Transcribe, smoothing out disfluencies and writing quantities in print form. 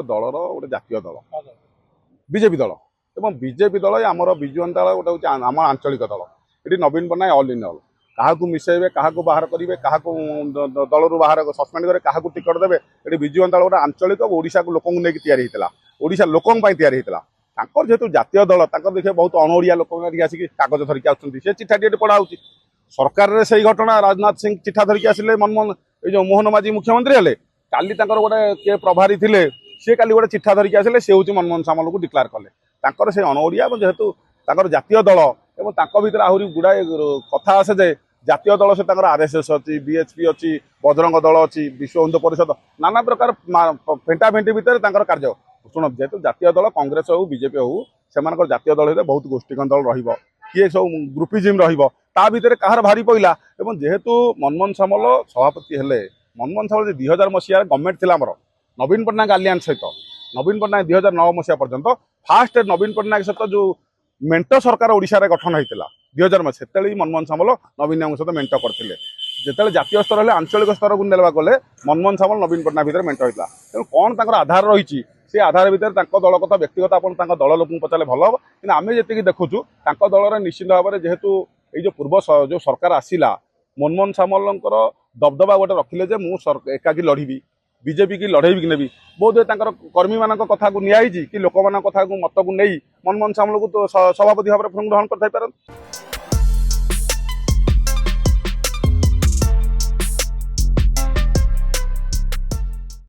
दलर गोटे जातीय दल बीजेपी दल एवं बीजेपी दल आमर विजु जनता दल गोटे आम आंचलिक दल ये नवीन पट्टनायक ऑल इन ऑल क्या मिसेबे क्या बाहर करेंगे क्या दल बाहर सस्पेंड करेंगे क्या टिकट देवे ये विजु जनता दल गोटे आंचलिक ओडिशा लोक लेकिन ओडिशा लोकों जेहेतु जातीय दल देखिए बहुत अणओिया लोक आसिक कागज धरिकी आसुँच से चिठाटी पढ़ा हो सरकार से घटना राजनाथ सिंह चिठा धरिकी आसिले मनमोहन जो मोहन माझी मुख्यमंत्री हेले काली गोटे किए प्रभारी थे सी काली गोटे चिठा धरिकी आसिले से हूँ मनमोहन सामल को डिक्लेयर कले से अणओिया जेहेतु जातीय दल और भर आहरी गुड़ाए कथा आसे जे जातीय दल से आरएसएस अच्छी बीएचपी अच्छी बजरंग दल अच्छी विश्व हिंदू परिषद नाना प्रकार फेंटा फेंटी भितर कार्य शुण जेहेतु जातीय दल कांग्रेस हो बीजेपी हो से जातीय दल होते बहुत गोष्ठीगत दल किए सब ग्रुपिजिम ता भितर कहार भारी पड़ा और जेहेतु मनमोहन सामल सभापति हेले मनमोहन सामल 2000 मसीह गवर्नमेंट थी आमर नवीन पट्टनायक आलियान्स सहित नवीन पट्टनायक 2009 मसीहा पर्यंत फास्ट नवीन पट्टनायक सहित जो मेंट सरकार ओडिशा रे गठन होता 2000 मसीह से मनमोहन सामल नवीन सहित मेंट करते जिते जातीय स्तर है आंचलिक स्तर को नेला गले मनमोहन सामल नवीन पट्टनायक भितर मेंट होता तेणु कौन आधार रही से आधार भितर दल कथा व्यक्तिगत आप दल लोक पचारे भल हम कि आम जी देखुचु दल निश्चित भाव में जेहेतु ये पूर्व जो सरकार आसला मनमोहन सामल दबदबा गोटे रखिले जे मुझे एकाकी लड़बी बीजेपी की लड़ेबी कि नेबी बहुत कर्मी मान कथा को नियाई कि लोक मान कथा को मत को नहीं मनमोहन सामल को तो सभापति भाव में ग्रहण कर।